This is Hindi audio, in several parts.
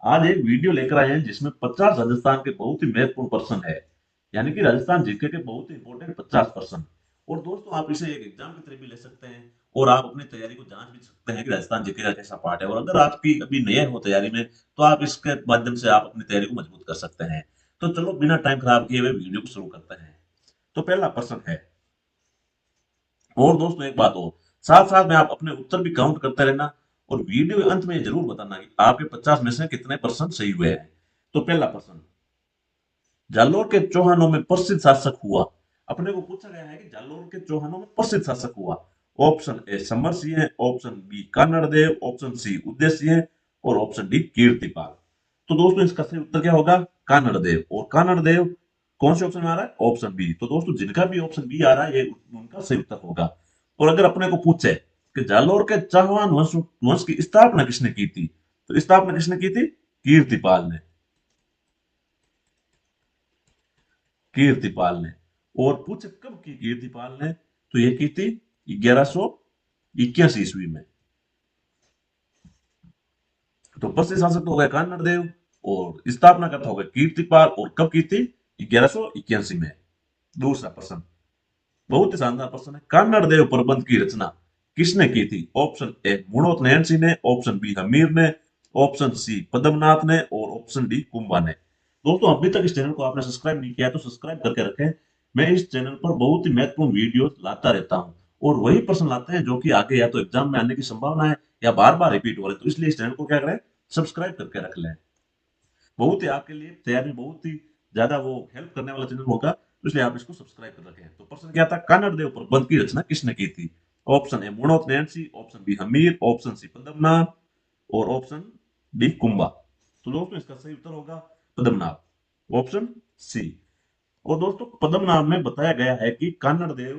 आज एक वीडियो लेकर आए हैं जिसमें 50 राजस्थान के बहुत ही महत्वपूर्ण पर्सन है। यानी कि राजस्थान जीके के बहुत ही इंपॉर्टेंट 50%। और दोस्तों आप इसे एक एग्जाम की तरह भी ले सकते हैं और आप अपनी तैयारी को जांच भी सकते हैं कि राजस्थान जीके का कैसा पार्ट है। और अगर आपकी अभी नए हो तैयारी में तो आप इसके माध्यम से आप अपनी तैयारी को मजबूत कर सकते हैं। तो चलो बिना टाइम खराब किए हुए वीडियो को शुरू करते हैं। तो पहला प्रश्न है, और दोस्तों एक बात और, साथ साथ में आप अपने उत्तर भी काउंट करते रहना और वीडियो के अंत में ये जरूर बताना कि आपके 50 में से कितने परसेंट सही हुए हैं। तो पहला प्रश्न, जालोर के चौहानों में प्रसिद्ध शासक हुआ। अपने को पूछा गया है कि जालोर के चौहानों में प्रसिद्ध शासक हुआ। ऑप्शन ए समर सिंह है, ऑप्शन बी कानड़ देव, ऑप्शन सी उदय सिंह है और ऑप्शन डी कीर्तिपाल। तो दोस्तों इसका सही उत्तर क्या होगा? कानड़ देव। और कानड़ देव कौन से ऑप्शन में आ रहा है? Option B. तो दोस्तों जिनका भी ऑप्शन बी आ रहा है ये उनका सही उत्तर होगा। और अगर अपने को पूछे कि जालोर के चौहान वंश वंश की स्थापना किसने की थी, तो स्थापना किसने की थी? कीर्तिपाल ने। कीर्तिपाल ने। और पूछे कब की कीर्तिपाल ने, तो ये की थी 1181 ईस्वी में। तो प्रसिद्ध शासक तो हो गए कानड़ देव और स्थापना करता हो गया कीर्तिपाल। और कब की थी? 1181 में। दूसरा प्रश्न बहुत ही शानदार प्रश्न है, कानड़ देव प्रबंध की रचना किसने की थी? ऑप्शन ए मुणोत नयन सिंह ने, ऑप्शन बी हमीर ने, ऑप्शन सी पद्मनाथ ने और ऑप्शन डी कुंभा ने। दोस्तों अभी तक इस चैनल को आपने सब्सक्राइब नहीं किया तो सब्सक्राइब करके रखें। मैं इस चैनल पर बहुत ही महत्वपूर्ण वीडियो लाता रहता हूँ और वही प्रश्न लाते हैं जो कि आगे या तो एग्जाम में आने की संभावना है या बार बार रिपीट हो रहे हैं। तो इसलिए इस चैनल को क्या करें, सब्सक्राइब करके रख लें। बहुत ही आपके लिए तैयारी में बहुत ही ज्यादा वो हेल्प करने वाला चैनल होगा, तो इसलिए आप इसको सब्सक्राइब कर रखें। तो प्रश्न क्या था, कन्नड़ देव प्रबंध की रचना किसने की थी? Option A Munot Nainsi, option B Hammir, option C Padmanabh और ऑप्शन डी कुंभा। तो दोस्तों इसका सही उत्तर होगा पद्मनाभ, ऑप्शन सी। और दोस्तों पद्मनाभ में बताया गया है कि कन्नड़ देव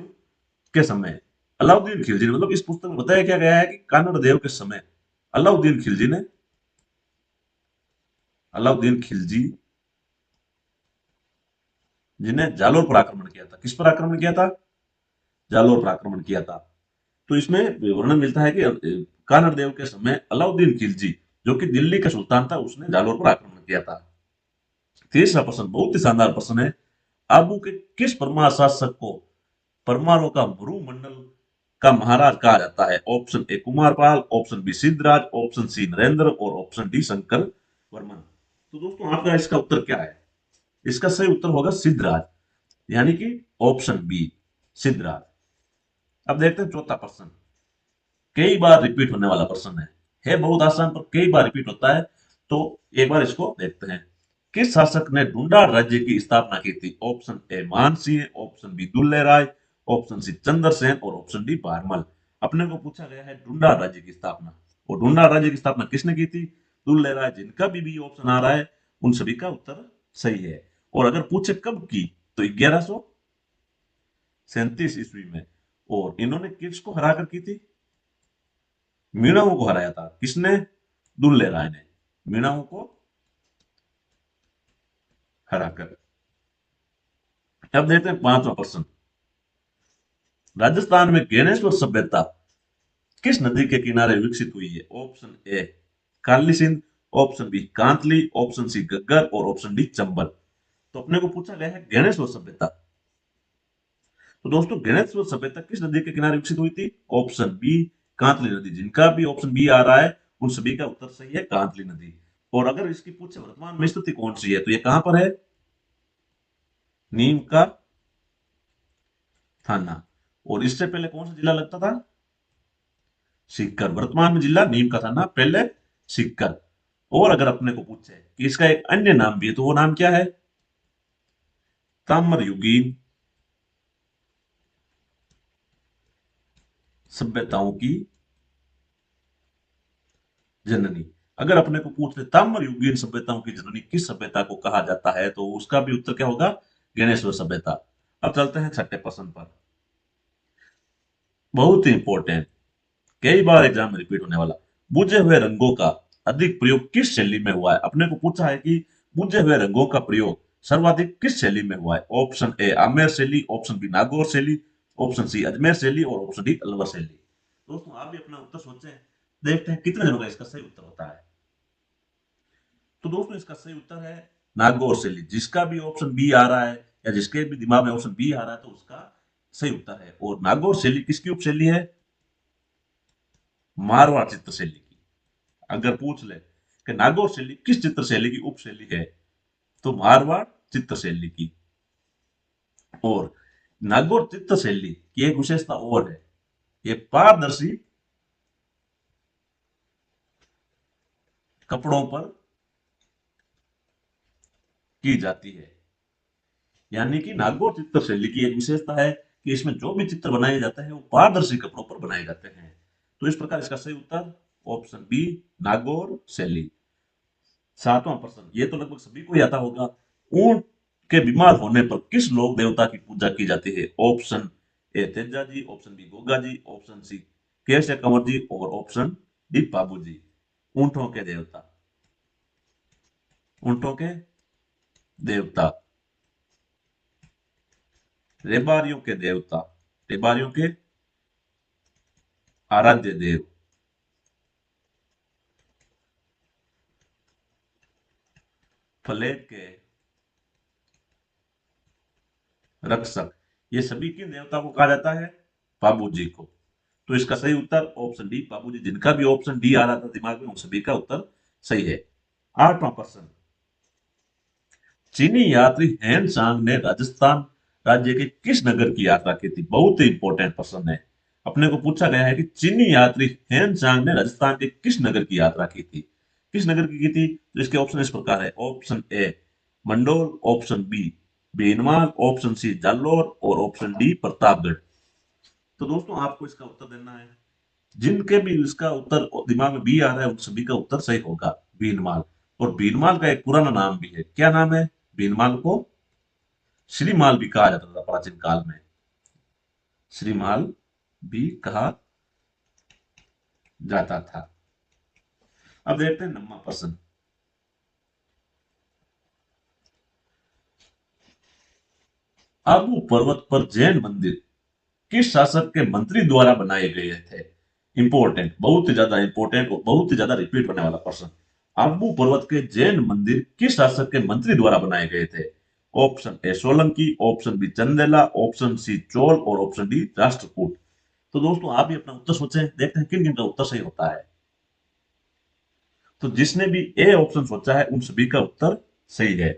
के समय अलाउद्दीन खिलजी ने, मतलब इस पुस्तक में बताया क्या गया है कि कन्नड़ देव के समय अलाउद्दीन खिलजी ने, अलाउद्दीन खिलजी जिन्हें जालोर पर आक्रमण किया था। किस पर आक्रमण किया था? जालोर पर आक्रमण किया था। तो इसमें वर्णन मिलता है कि कानड़ देव के समय अलाउद्दीन खिलजी जो कि दिल्ली का सुल्तान था उसने जालोर पर आक्रमण किया था। तीसरा प्रश्न बहुत ही शानदार प्रश्न है, आबू के किस परमार शासक को परमारों का मरुमंडल का महाराज कहा जाता है? Option A Kumarpal, option B Siddharaj, option C Narendra और ऑप्शन डी शंकर वर्मन। तो दोस्तों आपका इसका उत्तर क्या है? इसका सही उत्तर होगा सिद्धराज, यानी कि ऑप्शन बी सिद्धराज। अब देखते हैं चौथा प्रश्न, कई बार रिपीट होने वाला प्रश्न है बहुत आसान पर कई बार रिपीट होता है। तो एक बार इसको देखते हैं, किस शासक ने ढूंढाड़ राज्य की स्थापना की थी? ऑप्शन ए मान सिंह, ऑप्शन बी दुल्ले राय, ऑप्शन सी चंद्रसेन और ऑप्शन डी भारमल। अपने को पूछा गया है ढूंढाड़ राज्य की स्थापना, और ढूंढाड़ राज्य की स्थापना किसने की थी? दुल्ले राय। जिनका भी ऑप्शन आ रहा है उन सभी का उत्तर सही है। और अगर पूछे कब की, तो 1137 ईस्वी में। और इन्होंने किसको हराकर की थी? मीणाओं को हराया था। किसने? दुल्ले राय ने मीणाओं को हराकर। अब देखते हैं पांचवा प्रश्न, राजस्थान में ज्ञानेश्वर सभ्यता किस नदी के किनारे विकसित हुई है? Option A Kali Sindh, option B Kantli, option C Ghaggar और ऑप्शन डी चंबल। तो अपने को पूछा गया है ज्ञानेश्वर सभ्यता। तो दोस्तों ज्ञानेश्वर सभ्यता किस नदी के किनारे विकसित हुई थी? ऑप्शन बी कांतली नदी। जिनका भी ऑप्शन बी आ रहा है उन सभी का उत्तर सही है, कांतली नदी। और अगर इसकी पूछे वर्तमान में स्थिति कौन सी है, तो ये कहां पर है? नीम का थाना। और इससे पहले कौन सा जिला लगता था? सीकर। वर्तमान में जिला नीम का थाना, पहले सीकर। और अगर अपने को पूछे कि इसका एक अन्य नाम भी है, तो वो नाम क्या है? ताम्रयुगीन सभ्यताओं की जननी। अगर अपने को पूछ ले ताम्रयुगीन सभ्यताओं की जननी किस सभ्यता को कहा जाता है, तो उसका भी उत्तर क्या होगा? ज्ञानेश्वर सभ्यता। अब चलते हैं छठे प्रश्न पर, बहुत ही इंपॉर्टेंट, कई बार एग्जाम में रिपीट होने वाला, बुझे हुए रंगों का अधिक प्रयोग किस शैली में हुआ है? अपने को पूछा है कि बुझे हुए रंगों का प्रयोग सर्वाधिक किस शैली में हुआ है? ऑप्शन ए आमेर शैली, ऑप्शन बी नागौर शैली, ऑप्शन सी अजमेर शैली और ऑप्शन डी अलवर शैली। दोस्तों आप भी अपना उत्तर सोचें, देखते हैं कितने जनों का इसका सही उत्तर होता है। तो दोस्तों इसका सही उत्तर है नागौर शैली। जिसका भी ऑप्शन बी आ रहा है या जिसके भी दिमाग में ऑप्शन बी आ रहा है तो उसका सही उत्तर है। और नागौर शैली किसकी उपशैली है? मारवाड़ चित्र शैली की। अगर पूछ ले कि नागौर शैली किस चित्र शैली की उपशैली है, तो मारवाड़ चित्र शैली की। और नागौर चित्र शैली की एक विशेषता और है, ये पारदर्शी कपड़ों पर की जाती है। यानी कि नागौर चित्र शैली की एक विशेषता है कि इसमें जो भी चित्र बनाए जाते हैं वो पारदर्शी कपड़ों पर बनाए जाते हैं। तो इस प्रकार इसका सही उत्तर ऑप्शन बी, नागौर शैली। सातवां प्रश्न, ये तो लगभग सभी को ही आता होगा। ऊंट के बीमार होने पर किस लोक देवता की पूजा की जाती है? Option A Teja ji, option B Goga ji, option C Kesh Kanwar ji और ऑप्शन डी बाबू जी। ऊंटों के देवता, ऊंटों के देवता, रेबारियों के देवता, रेबारियों के आराध्य देव, फ्लैग के रक्षक, ये सभी किन देवता को कहा जाता है? बाबू जी को। तो इसका सही उत्तर ऑप्शन डी बाबू जी। जिनका भी ऑप्शन डी आ रहा था दिमाग में उन सभी का उत्तर सही है। आठवां प्रश्न, चीनी यात्री हेन सांग ने राजस्थान राज्य के किस नगर की यात्रा की थी? बहुत ही इंपॉर्टेंट प्रश्न है। अपने को पूछा गया है कि चीनी यात्री हेन सांग ने राजस्थान के किस नगर की यात्रा की थी? किस नगर की थी? तो इसके ऑप्शन इस प्रकार है। Option A Mandore, option B Benwal, option C Jalore और ऑप्शन डी प्रतापगढ़। तो दोस्तों आपको इसका उत्तर देना है। जिनके भी इसका उत्तर दिमाग में बी आ रहा है उन सभी का उत्तर सही होगा, बीनमाल। और बीनमाल का एक पुराना नाम भी है। क्या नाम है? बीनमाल को श्रीमाल भी कहा जाता था प्राचीन काल में। श्रीमाल भी कहा जाता था। अब देखते हैं 9वां प्रश्न। आबू पर्वत पर जैन मंदिर किस शासक के मंत्री द्वारा बनाए गए थे? इंपॉर्टेंट, बहुत ही ज्यादा इंपॉर्टेंट और बहुत ही ज्यादा रिपीट होने वाला प्रश्न। आबू पर्वत के जैन मंदिर किस शासक के मंत्री द्वारा बनाए गए थे? Option A Solanki, option B Chandela, option C Chola और ऑप्शन डी राष्ट्रकूट। तो दोस्तों आप भी अपना उत्तर सोचें, देखते हैं किन किन का उत्तर सही होता है। तो जिसने भी ए ऑप्शन सोचा है उन सभी का उत्तर सही है।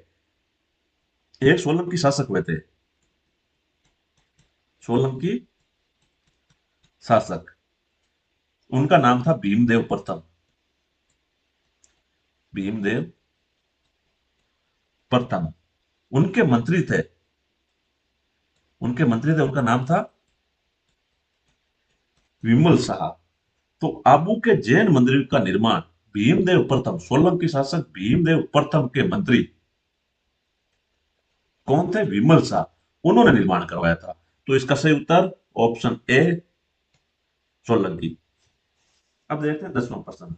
एक सोलंकी शासक हुए थे, सोलंकी शासक, उनका नाम था भीमदेव प्रथम। भीमदेव प्रथम उनके मंत्री थे, उनका नाम था विमल शाह। तो आबू के जैन मंदिर का निर्माण भीमदेव प्रथम, सोलंकी शासक भीमदेव प्रथम के मंत्री कौन थे? विमल शाह, उन्होंने निर्माण करवाया था। तो इसका सही उत्तर ऑप्शन ए सोलंकी। अब देखते हैं 10वां प्रश्न।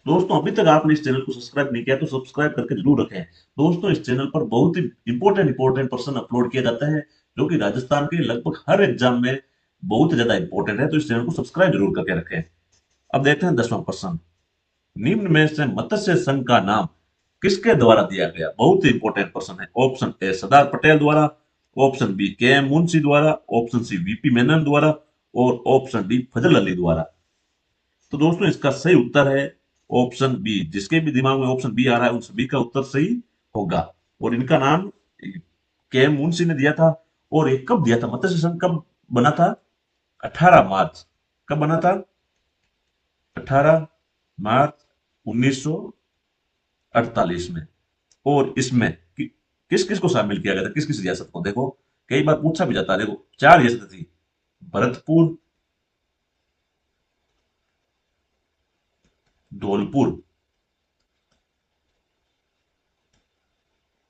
दोस्तों अभी तक आपने इस चैनल को सब्सक्राइब नहीं किया तो सब्सक्राइब करके जरूर रखें। दोस्तों इस चैनल पर बहुत ही इंपॉर्टेंट प्रश्न अपलोड किया जाता है जो कि राजस्थान के लगभग हर एग्जाम में बहुत ज्यादा इंपॉर्टेंट है। तो इस चैनल को सब्सक्राइब जरूर करके रखें। अब देखते हैं 10वां प्रश्न। निम्न में से मत्स्य संघ का नाम किसके द्वारा दिया गया? बहुत ही इंपॉर्टेंट प्रश्न है। ऑप्शन ए सरदार पटेल द्वारा, ऑप्शन बी के एम मुंशी द्वारा, ऑप्शन सी वीपी मेनन द्वारा और ऑप्शन डी फजल अली द्वारा। तो दोस्तों इसका सही उत्तर है ऑप्शन बी। जिसके भी दिमाग में ऑप्शन बी आ रहा है उन सभी का उत्तर सही होगा। और इनका नाम के एम मुंशी ने दिया था। और ये कब दिया था? मत्स्य संघ कब बना था? 18 मार्च। कब बना था? 18 मार्च 1948 में। और इसमें किस किस को शामिल किया गया था? किस किस रियासत को? देखो कई बार पूछा भी जाता है। देखो 4 रियासत थी, भरतपुर, धौलपुर,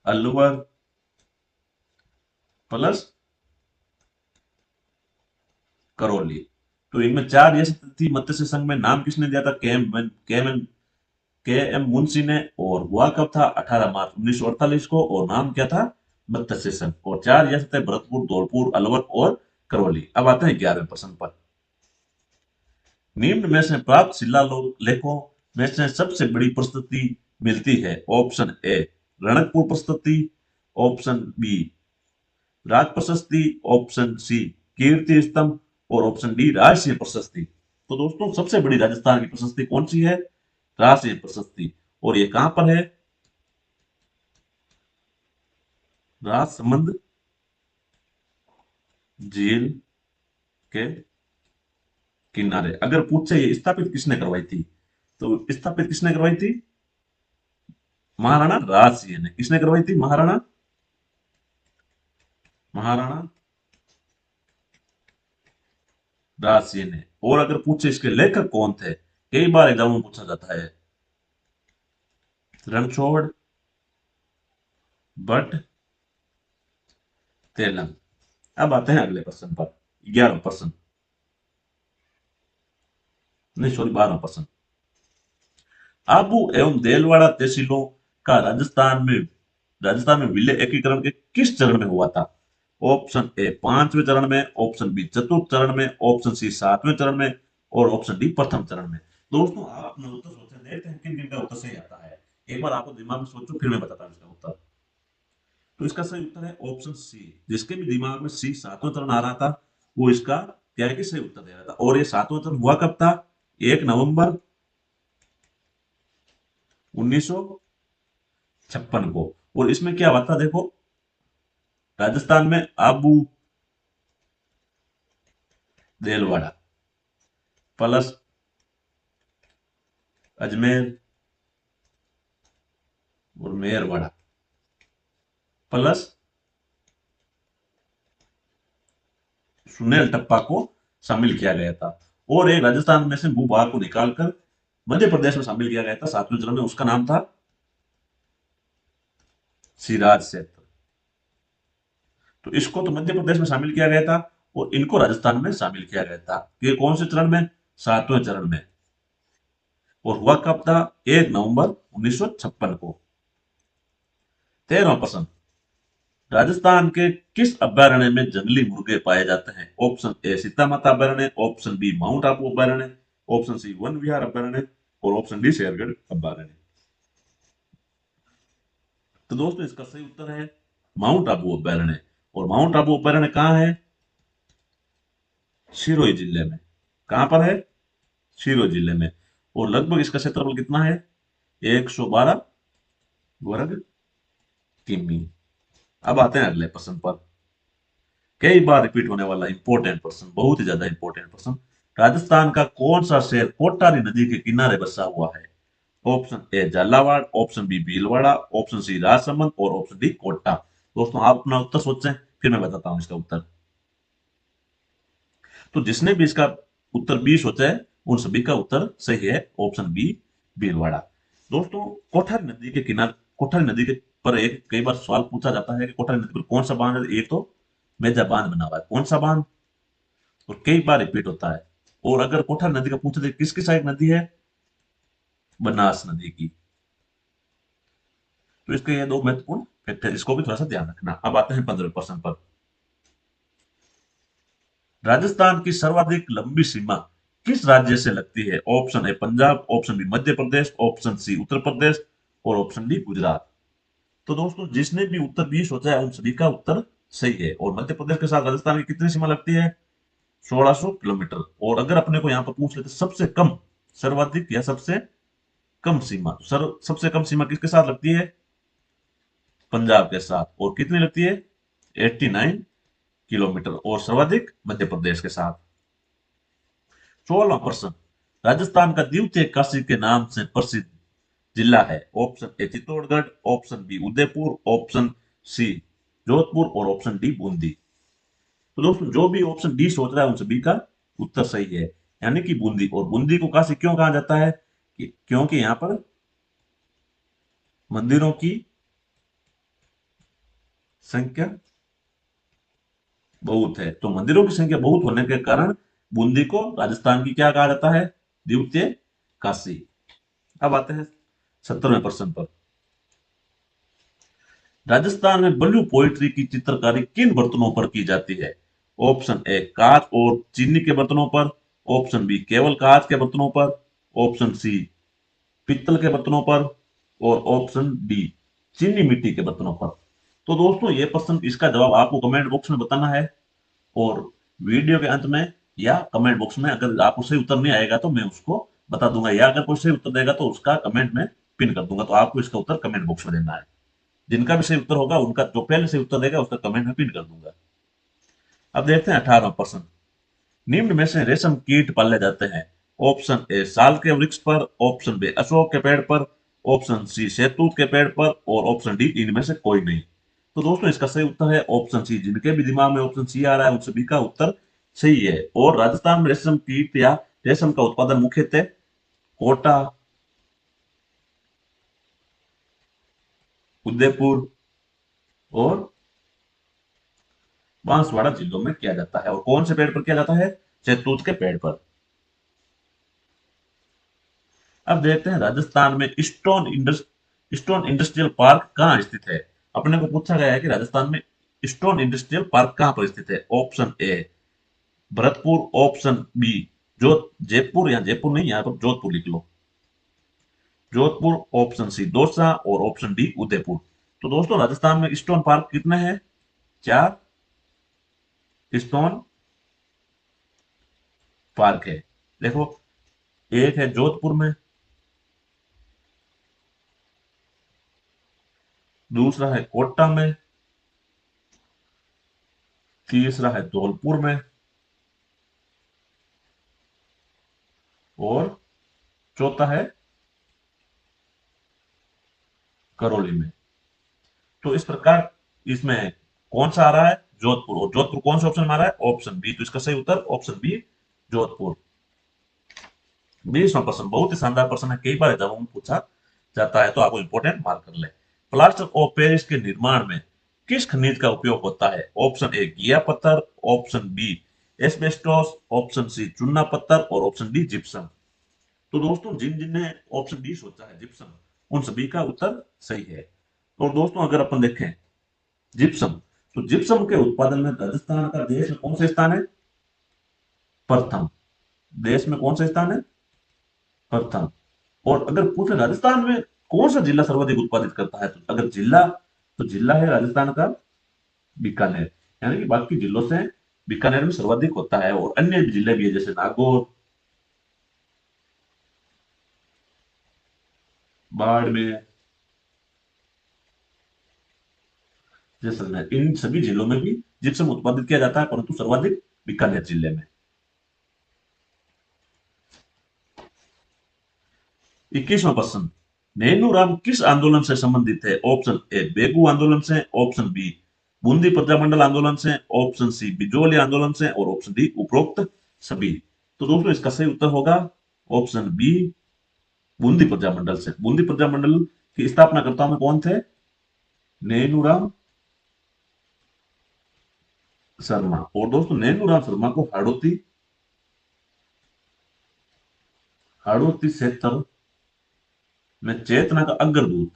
अलवर प्लस करौली। तो इनमें 4 रियासत थी। मत्स्य संघ में नाम किसने दिया था? के एम मुंशी ने। और हुआ कब था? 18 मार्च 1948 को। और नाम क्या था? मत्स्य संघ। और 4 रियासतें भरतपुर, धौलपुर, अलवर और करौली। अब आते हैं 11वें प्रश्न पर। निम्न में से प्राप्त शिलालेखों में से सबसे बड़ी प्रस्तुति मिलती है? ऑप्शन ए रणकपुर प्रस्तुति, ऑप्शन बी राज प्रशस्ति, ऑप्शन सी कीर्ति स्तंभ और ऑप्शन डी राष्ट्रीय प्रशस्ति। तो दोस्तों सबसे बड़ी राजस्थान की प्रशस्ति कौन सी है? राष्ट्रीय प्रशस्ति। और ये कहां पर है? राजसमंद झील के किनारे। अगर पूछे ये स्थापित किसने करवाई थी, तो स्थापित किसने करवाई थी? महाराणा राज सिंह ने। किसने करवाई थी? महाराणा महाराणा राज सिंह ने। और अगर पूछे इसके लेखक कौन थे, कई बार एग्जाम में पूछा जाता है। रणछोड़, भट्ट, तेलंग। अब आते हैं अगले प्रश्न पर, 11 प्रश्न, नहीं सॉरी 12 प्रश्न। आबू एवं देलवाड़ा तहसीलों का राजस्थान में विलय एकीकरण के किस चरण में हुआ था? ऑप्शन ए 5वें चरण में, ऑप्शन बी चतुर्थ चरण में, ऑप्शन सी 7वें चरण में और ऑप्शन डी प्रथम चरण में। दोस्तों आप अपना उत्तर सोचें, देखते हैं किन किन का उत्तर सही आता है। एक बार आपको दिमाग में सोचो, फिर मैं बताता हूँ इसका उत्तर। तो इसका सही उत्तर है ऑप्शन सी। जिसके भी दिमाग में सी 7वां चरण आ रहा था, वो इसका क्या है कि सही उत्तर दे रहा था। और ये 7वां चरण हुआ कब था? 1 नवंबर 1956 को। और इसमें क्या हुआ था देखो, राजस्थान में आबू देलवाड़ा प्लस अजमेर और मेरवाड़ा प्लस सुनेल टप्पा को शामिल किया गया था। और एक राजस्थान में से भूभाग को निकालकर मध्य प्रदेश में शामिल किया गया था 7वें चरण में। उसका नाम था सिराज क्षेत्र। तो इसको तो मध्य प्रदेश में शामिल किया गया था और इनको राजस्थान में शामिल किया गया था। ये कौन से चरण में? 7वें चरण में। और हुआ कब था? 1 नवंबर 1956 को। 13वां प्रश्न, राजस्थान के किस अभ्यारण्य में जंगली मुर्गे पाए जाते हैं? ऑप्शन ए सीता माता अभ्यारण्य, ऑप्शन बी माउंट आबू अभ्यारण्य, ऑप्शन सी वन विहार अभ्यारण्य और ऑप्शन डी शेरगढ़ अभ्यारण्य। तो दोस्तों इसका सही उत्तर है माउंट आबू अभ्यारण्य। और माउंट आबू अभ्यारण्य कहाँ है? सिरोही जिले में। कहां पर है? सिरोही जिले में। और लगभग इसका क्षेत्रफल कितना है? 112 वर्ग किमी। अब आते हैं अगले प्रश्न पर। कई बार रिपीट होने वाला इंपॉर्टेंट प्रश्न, बहुत ही ज्यादा इंपॉर्टेंट प्रश्न। राजस्थान का कौन सा शहर कोटारी नदी के किनारे बसा हुआ है? Option A Jhalawar, option B Bhilwara, option C Rajsamand और ऑप्शन डी कोटा। दोस्तों आप अपना उत्तर सोचें, फिर मैं बताता हूं इसका उत्तर। तो जिसने भी इसका उत्तर बी सोचा है, उन सभी का उत्तर सही है, ऑप्शन बी भीलवाड़ा। दोस्तों कोठारी नदी के किनारे, कोठारी नदी के पर एक कई बार सवाल पूछा जाता है कि कोठारी नदी पर कौन सा बांध है? एक तो मेजा बांध बना हुआ है, कौन सा बांध? और कई बार रिपीट होता है। और अगर कोठारी नदी का पूछे तो किसकी साइड नदी है? बनास नदी की। तो इसके ये दो महत्वपूर्ण फैक्ट है, इसको भी थोड़ा सा ध्यान रखना। अब आते हैं 15वें प्रश्न पर। राजस्थान की सर्वाधिक लंबी सीमा किस राज्य से लगती है? Option A Punjab, option B Madhya Pradesh, option C Uttar Pradesh और ऑप्शन डी गुजरात। तो दोस्तों जिसने भी उत्तर बी सोचा है, उन सभी का उत्तर सही है। और मध्य प्रदेश के साथ राजस्थान की कितनी सीमा लगती है? 1600 किलोमीटर। और अगर अपने को यहाँ पर पूछ लेते सबसे कम, सर्वाधिक या सबसे कम सीमा, सबसे कम सीमा किसके साथ लगती है? पंजाब के साथ। और कितनी लगती है? 89 किलोमीटर। और सर्वाधिक मध्य प्रदेश के साथ। 16वां प्रश्न, राजस्थान का द्वितीय काशी के नाम से प्रसिद्ध जिला है? Option A Chittorgarh, option B Udaipur, option C Jodhpur और ऑप्शन डी बूंदी। तो दोस्तों जो भी ऑप्शन डी सोच रहा है, उन सभी का उत्तर सही है, यानी कि बूंदी। और बूंदी को काशी क्यों कहा जाता है? क्योंकि यहाँ पर मंदिरों की संख्या बहुत है। तो मंदिरों की संख्या बहुत होने के कारण बूंदी को राजस्थान की क्या कहा जाता है? द्वितीय काशी। अब आते हैं 17वें प्रश्न पर। राजस्थान में ब्लू पोइट्री की चित्रकारी किन बर्तनों पर की जाती है? ऑप्शन ए कांच और चीनी के बर्तनों पर, ऑप्शन बी केवल कांच के बर्तनों पर, ऑप्शन सी पित्तल के बर्तनों पर, और ऑप्शन डी चीनी मिट्टी के बर्तनों पर। तो दोस्तों ये प्रश्न, इसका जवाब आपको कमेंट बॉक्स में बताना है, और वीडियो के अंत में या कमेंट बॉक्स में अगर आपको सही उत्तर नहीं आएगा तो मैं उसको बता दूंगा, या अगर कोई सही उत्तर देगा तो उसका कमेंट में पिन कर दूंगा। तो आपको इसका उत्तर कमेंट बॉक्स में देना है। जिनका भी सही उत्तर होगा, उनका जो पहले सही उत्तर देगा उसका कमेंट में पिन कर दूंगा। अब देखते हैं 18वां प्रश्न। निम्न में से रेशम कीट पाले जाते हैं। ऑप्शन ए साल के वृक्ष पर, ऑप्शन बी अशोक के पेड़ पर, ऑप्शन सी शहतूत के पेड़ पर, और ऑप्शन डी इनमें से कोई नहीं। तो दोस्तों इसका सही उत्तर है ऑप्शन सी। जिनके भी दिमाग में ऑप्शन सी आ रहा है उन सभी का उत्तर सही है। और राजस्थान में रेशम कीट या रेशम का उत्पादन मुख्यतः कोटा, उदयपुर और बांसवाड़ा जिलों में किया जाता है। और कौन से पेड़ पर किया जाता है? शहतूत के पेड़ पर। अब देखते हैं राजस्थान में स्टोन इंडस्ट्रियल पार्क कहाँ स्थित है। अपने को पूछा गया है कि राजस्थान में स्टोन इंडस्ट्रियल पार्क कहाँ पर स्थित है। Option A Bharatpur, option B जो जयपुर, या जयपुर नहीं, यहाँ पर जोधपुर लिख लो, जोधपुर, ऑप्शन सी दौसा, और ऑप्शन डी उदयपुर। तो दोस्तों राजस्थान में स्टोन पार्क कितने हैं? 4 स्टोन पार्क है। देखो, एक है जोधपुर में, दूसरा है कोटा में, तीसरा है धौलपुर में, और चौथा है करौली में। तो इस प्रकार इसमें कौन सा आ रहा है? जोधपुर। और जोधपुर कौन सा ऑप्शन में आ रहा है? Option B. तो इसका सही उत्तर ऑप्शन बी जोधपुर। 20वां प्रश्न बहुत ही शानदार प्रश्न है, कई बार एग्जाम में पूछा जाता है, तो आपको इंपोर्टेंट मार्क कर ले। प्लास्टर ऑफ पेरिस के निर्माण में किस खनिज का उपयोग होता है? ऑप्शन ए घिया पत्थर, option B asbestos, option C चूना पत्थर, और ऑप्शन डी जिप्सम। तो दोस्तों जिन जिन ने ऑप्शन डी सोचा है जिप्सम, उन सभी का उत्तर सही है। और दोस्तों अगर अपन देखें जिप्सम, तो जिप्सम के उत्पादन में राजस्थान का देश में कौन सा स्थान है? प्रथम। देश में कौन सा स्थान है? प्रथम। और अगर पूछे राजस्थान में कौन सा जिला सर्वाधिक उत्पादित करता है, तो अगर जिला, तो जिला है राजस्थान का बीकानेर। यानी कि बाकी जिलों से बीकानेर में सर्वाधिक होता है, और अन्य जिले भी है जैसे नागौर, बाड़मेर, जैसलमेर, इन सभी जिलों में भी जिप्सम उत्पादित किया जाता है, परंतु सर्वाधिक बीकानेर जिले में। 21वां प्रश्न। नैनूराम किस आंदोलन से संबंधित है? ऑप्शन ए बेगू आंदोलन से, ऑप्शन बी बूंदी प्रजामंडल आंदोलन से, ऑप्शन सी बिजोली आंदोलन से, और ऑप्शन डी उपरोक्त सभी। तो दोस्तों इसका सही उत्तर होगा ऑप्शन बी बूंदी प्रजामंडल से। बूंदी प्रजामंडल की स्थापनाकर्ताओं में कौन थे? नैनूराम शर्मा। और दोस्तों नैनूराम शर्मा को हाड़ौती क्षेत्र में चेतना का अग्रदूत,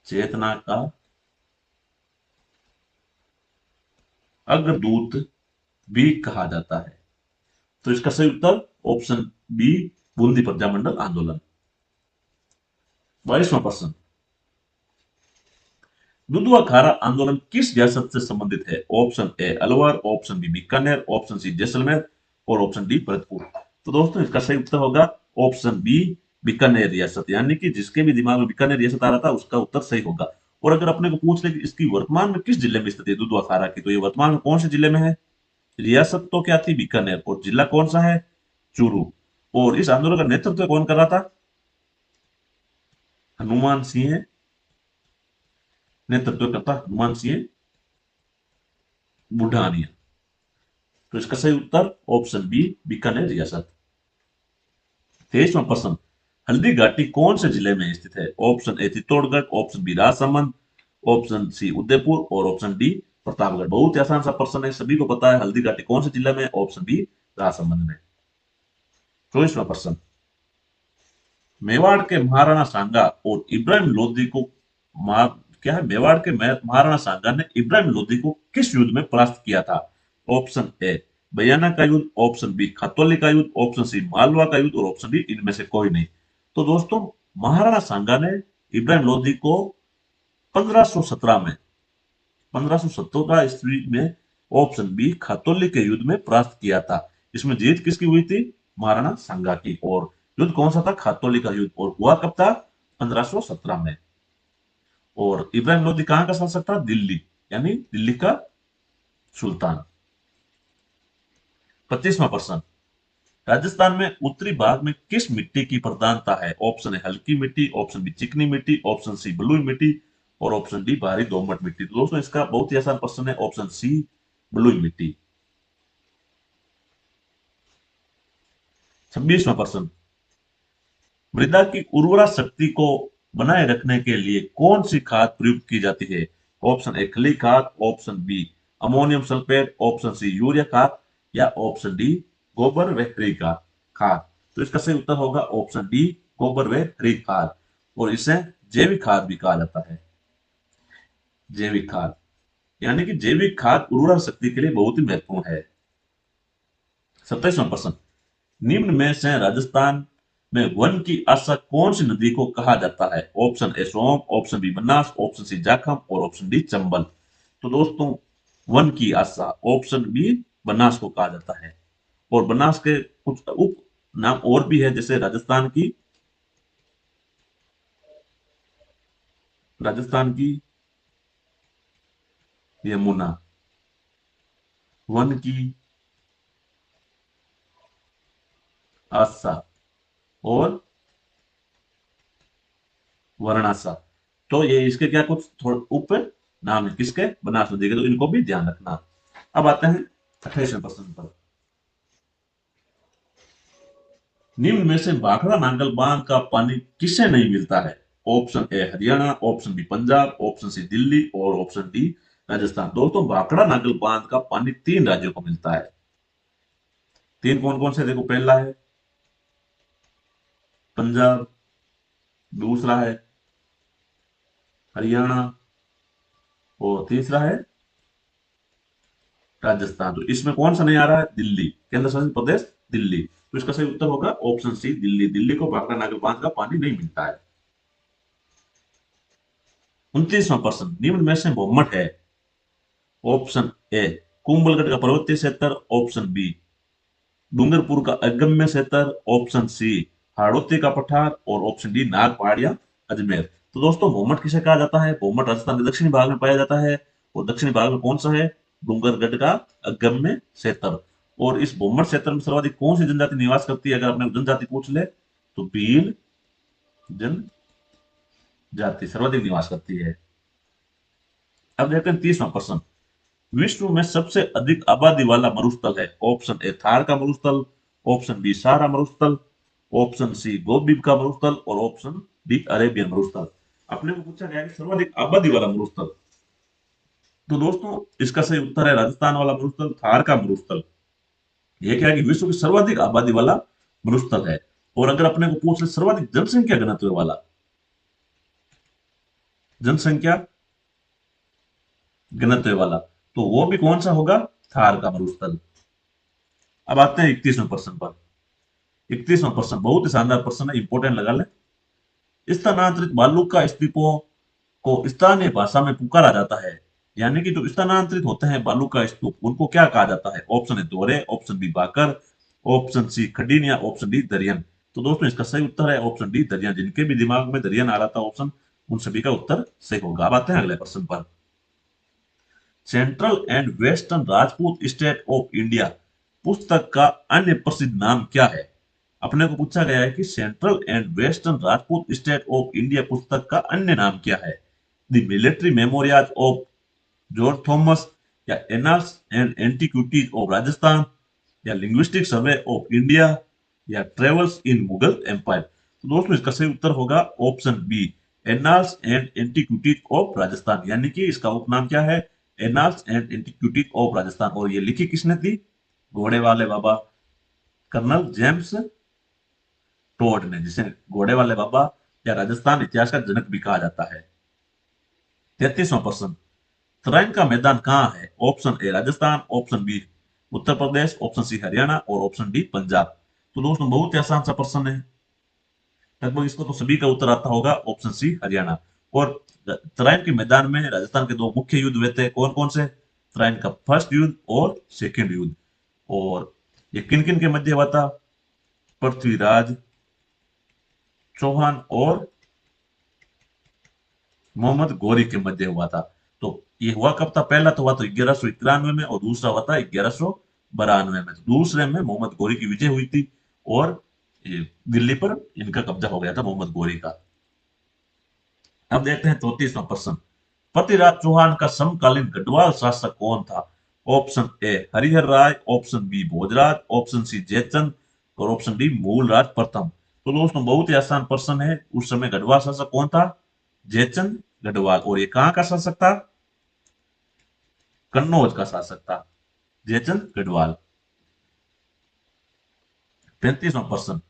चेतना का अग्रदूत भी कहा जाता है। तो इसका सही उत्तर ऑप्शन बी बूंदी प्रजामंडल आंदोलन। 22वां प्रश्न। दुधवा खारा आंदोलन किस रियासत से संबंधित है? Option A Alwar, option B Bikaner, option C Jaisalmer, और ऑप्शन डी भरतपुर। तो दोस्तों इसका सही उत्तर होगा ऑप्शन बी बीकानेर रियासत। यानी कि जिसके भी दिमाग में बीकानेर रियासत आ रहा था उसका उत्तर सही होगा। और अगर अपने को पूछ ले कि इसकी वर्तमान में किस जिले में स्थित है दुधवा खारा की, तो ये वर्तमान में कौन से जिले में है? रियासत तो क्या थी? बीकानेर। और जिला कौन सा है? चूरू। और इस आंदोलन का नेतृत्व कौन कर रहा था? हनुमान सिंह नेतृत्व करता, हनुमान सिंह बुढ़ानिया। तो इसका सही उत्तर ऑप्शन बी बीकानेर रियासत। 23वां प्रश्न। हल्दी घाटी कौन से जिले में स्थित है? Option A Chittorgarh, option B Rajsamand, option C Udaipur, और ऑप्शन डी प्रतापगढ़। बहुत ही आसान सा प्रश्न है, सभी को पता है हल्दी घाटी कौन से जिले में? ऑप्शन बी राजसमंद में। 24वां प्रश्न। मेवाड़ के महाराणा सांगा और इब्राहिम लोधी को मार क्या है? मेवाड़ के महाराणा सांगा ने इब्राहिम लोधी को किस युद्ध में परास्त किया था? ऑप्शन ए बयाना का युद्ध, ऑप्शन बी खतौली का युद्ध, ऑप्शन सी मालवा का युद्ध, और ऑप्शन डी इनमें से कोई नहीं। तो दोस्तों महाराणा सांगा ने इब्राहिम लोदी को 1517 में 1517 ईस्वी में ऑप्शन बी खातौली के युद्ध में परास्त किया था। इसमें जीत किसकी हुई थी? महाराणा सांगा की। और युद्ध कौन सा था? खातौली का युद्ध। और हुआ कब था? 1517 में। और इब्राहिम लोदी कहां का शासक था? दिल्ली, यानी दिल्ली का सुल्तान। 25वां प्रश्न, राजस्थान में उत्तरी भाग में किस मिट्टी की प्रधानता है? ऑप्शन है हल्की मिट्टी, ऑप्शन बी चिकनी मिट्टी, ऑप्शन सी बलुई मिट्टी और ऑप्शन डी भारी दोमट मिट्टी। तो दोस्तों इसका बहुत ही आसान प्रश्न है, ऑप्शन सी बलुई मिट्टी। 26वां प्रश्न, मृदा की उर्वरा शक्ति को बनाए रखने के लिए कौन सी खाद प्रयुक्त की जाती है? ऑप्शन ए खली खाद, option B ammonium sulphate, option C urea खाद या ऑप्शन डी गोबर व हरी खाद। तो इसका सही उत्तर होगा ऑप्शन डी गोबर व हरी खाद। और इसे जैविक खाद भी कहा जाता है। जैविक खाद यानी कि जैविक खाद उर्वरा शक्ति के लिए बहुत ही महत्वपूर्ण है। 27वां प्रश्न, निम्न में से राजस्थान में वन की आशा कौन सी नदी को कहा जाता है? Option A Som, option B Banas, option C Jakham और ऑप्शन डी चंबल। तो दोस्तों वन की आशा ऑप्शन बी बनास को कहा जाता है। और बनास के कुछ उप नाम और भी है, जैसे राजस्थान की यमुना, वन की आशा और वर्णाशा। तो ये इसके क्या कुछ थोड़े उप नाम है किसके? बनास नदी के। तो इनको भी ध्यान रखना। अब आते हैं 28वें प्रश्न पर। निम्न में से भाखड़ा नांगल बांध का पानी किसे नहीं मिलता है? Option A Haryana, option B Punjab, option C Delhi और ऑप्शन डी राजस्थान। दोस्तों भाखड़ा नांगल बांध का पानी 3 राज्यों को मिलता है। 3 कौन कौन से? देखो, पहला है पंजाब, दूसरा है हरियाणा और तीसरा है राजस्थान। तो इसमें कौन सा नहीं आ रहा है? दिल्ली, केंद्र शासित प्रदेश दिल्ली। तो इसका सही उत्तर होगा ऑप्शन सी दिल्ली। दिल्ली को भाखड़ा नागल बांध का पानी नहीं मिलता है। 29वां प्रश्न, निम्न में से बहुमत है? ऑप्शन ए कुंभलगढ़ का पर्वतीय क्षेत्र, ऑप्शन बी डूंगरपुर का अगम्य क्षेत्र, ऑप्शन सी हाड़ौती का पठार और ऑप्शन डी नाग पहाड़िया अजमेर। तो दोस्तों बहुमत किसे कहा जाता है? बहुमत राजस्थान के दक्षिणी भाग में पाया जाता है। और दक्षिणी भाग में कौन सा है? डूंगरगढ़ का अगम्य क्षेत्र। और इस बहुमत क्षेत्र में सर्वाधिक कौन सी जनजाति निवास करती है? अगर आपने जनजाति पूछ ले तो भील जनजाति सर्वाधिक निवास करती है। अब देखते हैं 30वां प्रश्न, विश्व में सबसे अधिक आबादी वाला मरुस्थल है? ऑप्शन ए थार का मरुस्थल, ऑप्शन बी सारा मरुस्थल, ऑप्शन सी गोबीब का मरुस्थल और ऑप्शन डी अरेबियन मरुस्थल। अपने को पूछा गया है कि सर्वाधिक आबादी वाला मरुस्थल। तो दोस्तों इसका सही उत्तर है राजस्थान वाला मरुस्थल, थार का मरुस्थल। यह क्या है कि विश्व की सर्वाधिक आबादी वाला मरुस्थल है। और अगर अपने को पूछ ले सर्वाधिक जनसंख्या घनत्व वाला, जनसंख्या घनत्व वाला, तो वो भी कौन सा होगा? थार का मरुस्थल। अब आते हैं 31वें प्रश्न पर। 31वां प्रश्न बहुत ही शानदार प्रश्न है, इंपोर्टेंट लगा ले। स्थानांतरित बालुका स्तूपों को स्थानीय भाषा में पुकारा जाता है, यानी कि जो स्थानांतरित होते हैं बालुका स्तूप, उनको क्या कहा जाता है? ऑप्शन है दोहरे, ऑप्शन बी बाकर, ऑप्शन सी खडीन या ऑप्शन डी दरियन। तो दोस्तों इसका सही उत्तर है ऑप्शन डी दरियन। जिनके भी दिमाग में दरियन आ रहा था ऑप्शन, उन सभी का उत्तर सही होगा। अब आते हैं अगले प्रश्न पर। Central and western Rajput state of India पुस्तक का अन्य प्रसिद्ध नाम क्या है? अपने को पूछा गया है कि central and western Rajput state of India पुस्तक का अन्य नाम क्या है? The military memorials of George Thomas या annals and antiquities of Rajasthan या लिंग्विस्टिक सर्वे ऑफ इंडिया या ट्रेवल्स इन मुगल एम्पायर। तो दोस्तों इसका सही उत्तर होगा option B annals and antiquities of Rajasthan, यानी कि इसका उपनाम क्या है? Annals and antiquities of Rajasthan. और ये लिखी किसने थी? घोड़े वाले बाबा कर्नल जेम्स टोड ने, जिसे घोड़े वाले बाबा या राजस्थान इतिहास का जनक भी कहा जाता है। 33वां प्रश्न, तराइन का मैदान कहाँ है? Option A Rajasthan, option B Uttar Pradesh, option C Haryana और ऑप्शन डी पंजाब। तो दोस्तों बहुत ही आसान सा प्रश्न है। लगभग इसको तो सभी का उत्तर आता होगा, ऑप्शन सी हरियाणा। और तराइन के मैदान में राजस्थान के दो मुख्य युद्ध हुए थे, कौन कौन से? तराइन का फर्स्ट युद्ध और सेकेंड युद्ध। और ये किन किन के मध्य हुआ था? पृथ्वीराज चौहान और मोहम्मद गौरी के मध्य हुआ था। तो ये हुआ कब था? पहला तो हुआ तो 1191 में, और दूसरा हुआ था 1192 में। तो दूसरे में मोहम्मद गौरी की विजय हुई थी, और ये दिल्ली पर इनका कब्जा हो गया था, मोहम्मद गौरी का। अब देखते हैं 34वां प्रश्न। पृथ्वीराज चौहान का समकालीन गढ़वाल शासक कौन था? Option A Harihar Rai, option B Bhojraj, option C Jaichand, और ऑप्शन डी मूलराज प्रथम। तो दोस्तों बहुत ही आसान प्रश्न है। उस समय गढ़वाल शासक कौन था? जयचंद गढ़वाल। और ये कहां का शासक था? कन्नौज का शासक था जयचंद गढ़वाल। 35वां प्रश्न।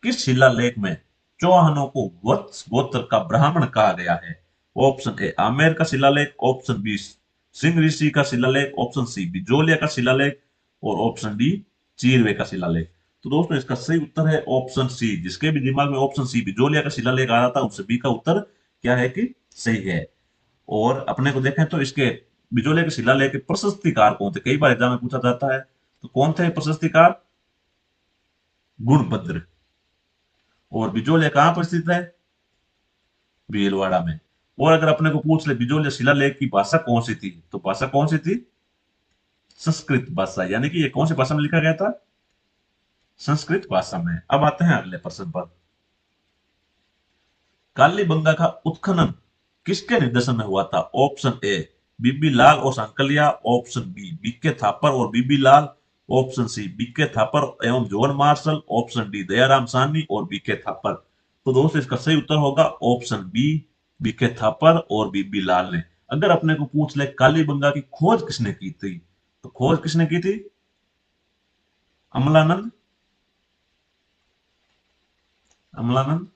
किस शिलालेख में चौहानों को वत्स गोत्र का ब्राह्मण कहा गया है? ऑप्शन ए आमेर का शिलालेख, ऑप्शन बी सिंह ऋषि का शिलालेख, ऑप्शन सी बिजोलिया का शिलालेख, और ऑप्शन डी चीरवे का शिलालेख। तो दोस्तों इसका सही उत्तर है ऑप्शन सी। जिसके भी दिमाग में ऑप्शन सी बिजोलिया का शिलालेख आ रहा था, उन सभी का उत्तर क्या है कि सही है। और अपने को देखें तो इसके बिजोलिया के शिलालेख के प्रशस्तिकार कौन थे? कई बार एग्जाम में पूछा जाता है। तो कौन थे प्रशस्तिकार? गुणभद्र। और बिजोलिया कहां पर स्थित है? भीलवाड़ा में। और अगर अपने को पूछ ले बिजोलिया शिलालेख की भाषा कौन सी थी, तो भाषा कौन सी थी? संस्कृत भाषा। यानी कि ये कौन सी भाषा में लिखा गया था? संस्कृत भाषा में। अब आते हैं अगले प्रश्न पर। कालीबंगा का उत्खनन किसके निर्देशन में हुआ था? ऑप्शन ए बीबी लाल और Sankalia, option B BK Thapar और BB Lal, option C BK Thapar एवं John Marshall, option D Dayaram Sahni और बीके थापर। तो दोस्तों इसका सही उत्तर होगा ऑप्शन बी बीके थापर और बीबी लाल ने। अगर अपने को पूछ ले कालीबंगा की खोज किसने की थी, तो खोज किसने की थी? अमलानंद अमलानंद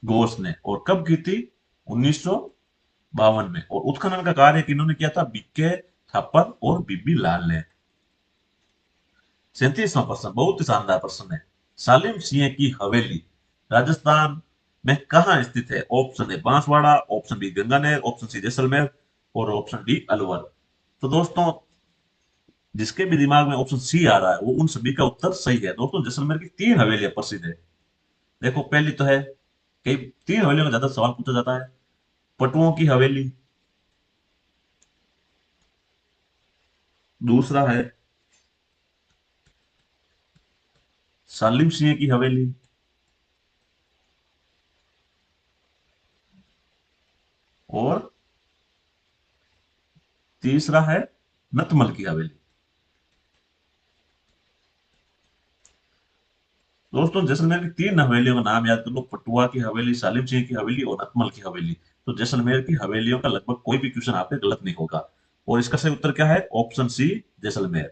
घोष ने। और कब की थी? 1952 में। और उत्खनन का कार्य किन्होंने किया था? बीके थापर और बीबी लाल ने। 37वां प्रश्न बहुत ही शानदार प्रश्न है। सालिम सिंह की हवेली राजस्थान में कहां स्थित है? Option A Banswara, option B Ganganer, option C Jaisalmer, और ऑप्शन डी अलवर। तो दोस्तों जिसके भी दिमाग में ऑप्शन सी आ रहा है वो उन सभी का उत्तर सही है। दोस्तों जैसलमेर की 3 हवेलियां प्रसिद्ध है। देखो पहली तो है, कई 3 हवेलियों में ज्यादा सवाल पूछा जाता है। पटुओं की हवेली, दूसरा है सालिम सिंह की हवेली, और तीसरा है नतमल की हवेली। दोस्तों जैसलमेर की 3 हवेलियों का नाम याद कर लो। पटुआ की हवेली, सालिम सिंह की हवेली और नतमल की हवेली। तो जैसलमेर की हवेलियों का लगभग कोई भी क्वेश्चन आपके गलत नहीं होगा। और इसका सही उत्तर क्या है? Option C Jaisalmer.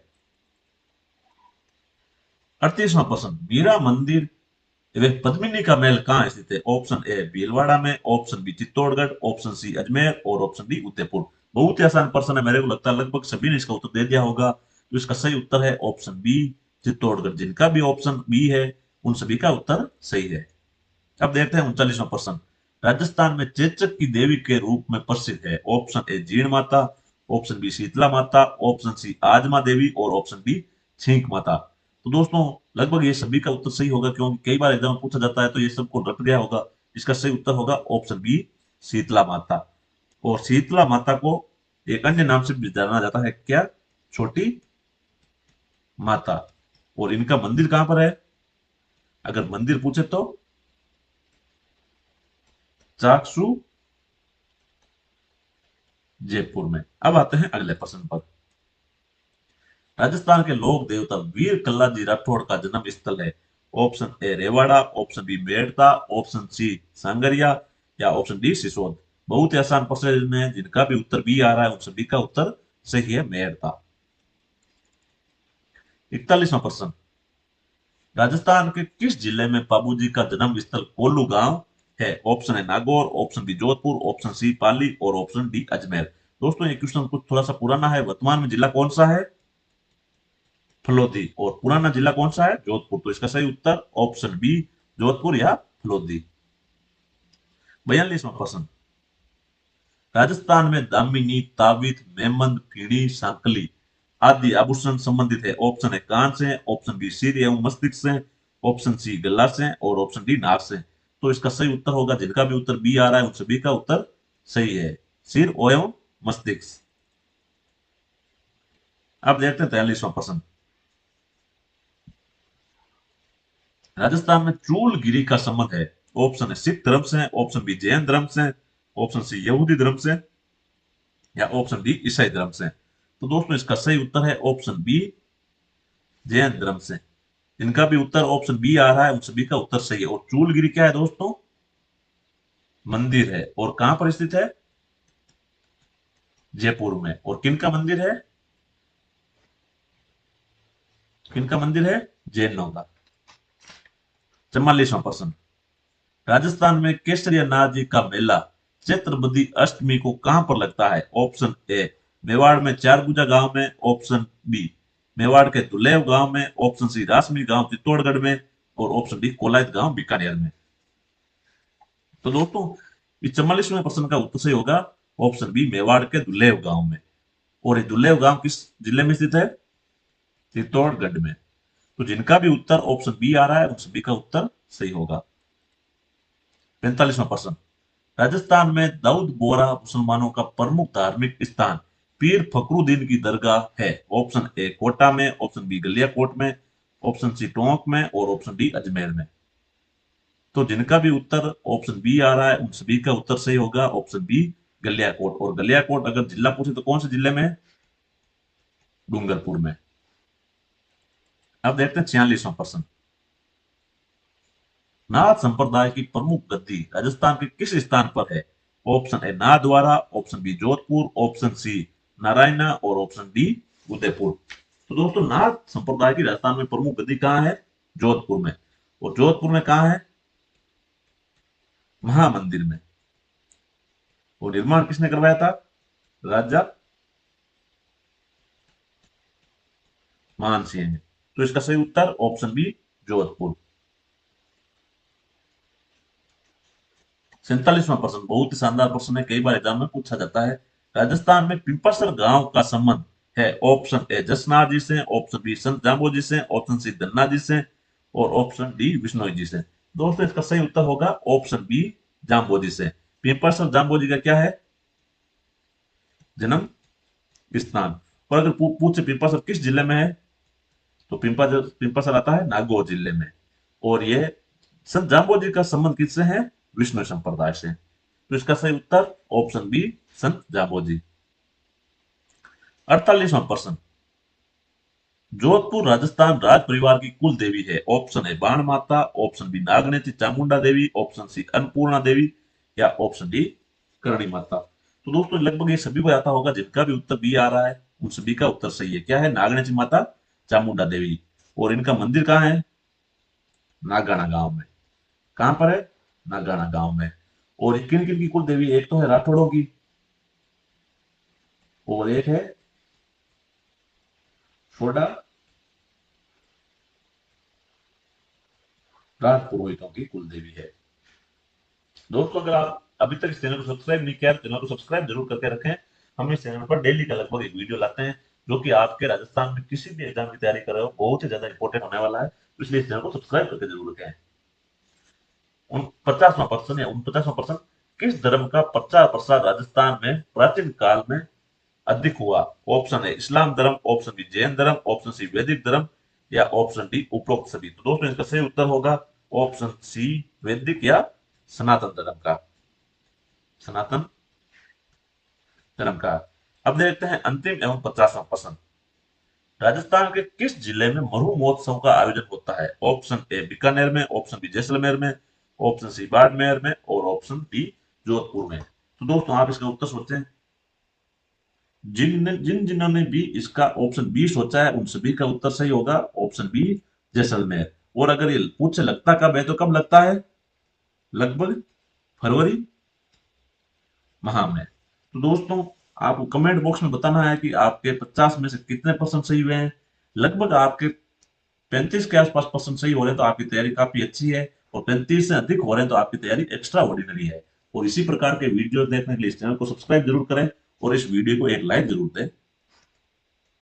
38वां प्रश्न। मीरा मंदिर वे पद्मिनी का महल कहाँ स्थित है? ऑप्शन ए भीलवाड़ा में, option B Chittorgarh, option C Ajmer, और ऑप्शन डी उदयपुर। बहुत ही आसान प्रश्न है, मेरे को लगता है लगभग सभी ने इसका उत्तर दे दिया होगा। तो इसका सही उत्तर है ऑप्शन बी चित्तौड़गढ़। जिनका भी ऑप्शन बी है उन सभी का उत्तर सही है। अब देखते हैं 39वां प्रश्न। राजस्थान में चेचक की देवी के रूप में प्रसिद्ध है? ऑप्शन ए जीण माता, ऑप्शन बी शीतला माता, ऑप्शन सी आजमा देवी, और ऑप्शन डी छींक माता। तो दोस्तों लगभग ये सभी का उत्तर सही होगा, क्योंकि कई बार एग्जाम में पूछा जाता है तो ये सबको रट गया होगा। इसका सही उत्तर होगा ऑप्शन बी शीतला माता। और शीतला माता को एक अन्य नाम से भी जाना जाता है, क्या? छोटी माता। और इनका मंदिर कहां पर है? अगर मंदिर पूछे तो चाकसू जयपुर में। अब आते हैं अगले प्रश्न पर। राजस्थान के लोक देवता वीर कल्लाजी राठौड़ का जन्म स्थल है? Option A Rewara, option B Merta, option C Sangaria, या ऑप्शन डी सिसोद। बहुत ही आसान प्रश्न है, जिनका भी उत्तर बी आ रहा है उन सभी का उत्तर सही है, मेड़ता। 41वां प्रश्न। राजस्थान के किस जिले में बाबूजी का जन्म स्थल कोल्लू गांव है? ऑप्शन है Nagaur, option B Jodhpur, option C Pali, और ऑप्शन डी अजमेर। दोस्तों ये क्वेश्चन कुछ थोड़ा सा पुराना है। वर्तमान में जिला कौन सा है? फलोदी। और पुराना जिला कौन सा है? जोधपुर। तो इसका सही उत्तर ऑप्शन बी जोधपुर या लोधी। 42वां प्रश्न, राजस्थान में दामिनी, ताबीत, मेमंद, पीढ़ी, सांकली आदि आभूषण संबंधित है। ऑप्शन है कान से, ऑप्शन बी सिर एवं मस्तिष्क से, ऑप्शन सी गला से और ऑप्शन डी नाक से। तो इसका सही उत्तर होगा, जिनका भी उत्तर बी आ रहा है उन सभी का उत्तर सही है, सिर एवं मस्तिष्क। अब देखते हैं 43वां प्रश्न, राजस्थान में चूलगिरी का संबंध है। ऑप्शन है सिख धर्म से, ऑप्शन बी जैन धर्म से, ऑप्शन सी यहूदी धर्म से या ऑप्शन डी ईसाई धर्म से। तो दोस्तों इसका सही उत्तर है ऑप्शन बी जैन धर्म से। इनका भी उत्तर ऑप्शन बी आ रहा है, उन सभी का उत्तर सही है। और चूलगिरी क्या है दोस्तों? मंदिर है। और कहां पर स्थित है? जयपुर में। और किनका मंदिर है? किनका मंदिर है? जैनों का। 44वां प्रश्न, राजस्थान में केसरिया नाथ जी का मेला चैत्रबदी अष्टमी को कहां पर लगता है? ऑप्शन ए मेवाड़ में चारभुजा गांव में, ऑप्शन बी मेवाड़ के दुलेव गांव में, ऑप्शन सी रासमी गांव चित्तौड़गढ़ में और ऑप्शन डी कोलायत गांव बीकानेर में। तो दोस्तों इस 44वें प्रश्न का उत्तर सही होगा ऑप्शन बी मेवाड़ के दुलेव गांव में। और ये दुलेव गांव किस जिले में स्थित है? चित्तौड़गढ़ में। तो जिनका भी उत्तर ऑप्शन बी आ रहा है उन सभी का उत्तर सही होगा। 45वां प्रश्न, राजस्थान में दाऊद बोहरा मुसलमानों का प्रमुख धार्मिक स्थान पीर फखरुद्दीन की दरगाह है। ऑप्शन ए कोटा में, ऑप्शन बी गलियाकोट में, ऑप्शन सी टोंक में और ऑप्शन डी अजमेर में। तो जिनका भी उत्तर ऑप्शन बी आ रहा है उन सभी का उत्तर सही होगा, ऑप्शन बी गलियाकोट। और गलियाकोट अगर जिला पूछे तो कौन से जिले में है? डूंगरपुर में। अब देखते हैं 46वां प्रश्न, नाथ संप्रदाय की प्रमुख गद्दी राजस्थान के किस स्थान पर है? Option A Nathdwara, option B Jodhpur, option C Narayana और ऑप्शन डी उदयपुर। तो दोस्तों नाथ संप्रदाय की राजस्थान में प्रमुख गद्दी कहां है? जोधपुर में। और जोधपुर में कहां है? महामंदिर में। और निर्माण किसने करवाया था? राजा मानसिंह ने। तो इसका सही उत्तर ऑप्शन बी जोधपुर। 47वां प्रश्न बहुत ही शानदार प्रश्न है, कई बार एग्जाम में पूछा जाता है। राजस्थान में पिंपरसर गांव का संबंध है। ऑप्शन ए जसनाथ जी से, ऑप्शन बी संत जाम्बो जी से, ऑप्शन सी धन्ना जी से और ऑप्शन डी विष्णु जी से। दोस्तों इसका सही उत्तर होगा ऑप्शन बी जाम्बो जी से। पिंपरसर जाम्बो जी का क्या है? जन्म स्थान। और अगर पूछे पिंपरसर किस जिले में है तो पिंपरसर आता है नागौर जिले में। और ये संत जाम्बो जी का संबंध किससे है? विष्णु संप्रदाय से। तो इसका सही उत्तर ऑप्शन बी संत जाम्बो जी। 48वां प्रश्न, जोधपुर राजस्थान राज परिवार की कुल देवी है। ऑप्शन है बाण माता, option B नागनेती Chamunda Devi, option C Annapurna देवी या ऑप्शन डी करणी माता। तो दोस्तों लगभग ये सभी को आता होगा, जिनका भी उत्तर बी आ रहा है उन सभी का उत्तर सही है। क्या है? नागनेती माता चामुंडा देवी। और इनका मंदिर कहाँ है? नागाना गांव में। कहां पर है? नागाना गांव में। और किन किन की कुल देवी? एक तो है राठौड़ों की और एक है छोड़ा राजपुरोहितों की कुल देवी है। दोस्तों अगर आप अभी तक इस चैनल को सब्सक्राइब नहीं किया तो चैनल को सब्सक्राइब जरूर करके रखें। हम इस चैनल पर डेली का लगभग एक वीडियो लाते हैं जो कि आपके राजस्थान में किसी भी एग्जाम की तैयारी कर रहे हो बहुत ही ज्यादा इंपॉर्टेंट होने वाला है। तो इसलिए इस चैनल को सब्सक्राइब करके जरूर रखें। 50वां प्रश्न या 49वां प्रश्न, किस धर्म का प्रचार प्रसार राजस्थान में प्राचीन काल में अधिक हुआ? ऑप्शन है इस्लाम धर्म, ऑप्शन बी जैन धर्म, ऑप्शन सी वैदिक धर्म या ऑप्शन डी उपरोक्त सभी। तो दोस्तों इसका सही उत्तर होगा ऑप्शन सी वैदिक या सनातन धर्म का। सनातन धर्म का। अब देखते हैं अंतिम एवं 50वां प्रश्न, राजस्थान के किस जिले में मरु महोत्सव का आयोजन होता है? ऑप्शन ए बीकानेर में, ऑप्शन बी जैसलमेर में, ऑप्शन सी बाड़मेर में और ऑप्शन डी जोधपुर में। तो दोस्तों आप इसका उत्तर सोचें। जिन जिन्होंने भी इसका ऑप्शन बी सोचा है उन सभी का उत्तर सही होगा, ऑप्शन बी जैसलमेर। और अगर ये पूछे लगता कब है तो कब लगता है? लगभग फरवरी माह में। तो दोस्तों आपको कमेंट बॉक्स में बताना है कि आपके 50 में से कितने परसेंट सही हुए हैं। लगभग आपके 35 के आसपास परसेंट सही हो रहे हैं तो आपकी तैयारी काफी अच्छी है। और 35 से अधिक हो रहे हैं तो आपकी तैयारी एक्स्ट्रा ऑर्डिनरी है। और इसी प्रकार के वीडियो देखने के लिए इस चैनल को सब्सक्राइब जरूर करें और इस वीडियो को एक लाइक जरूर दें।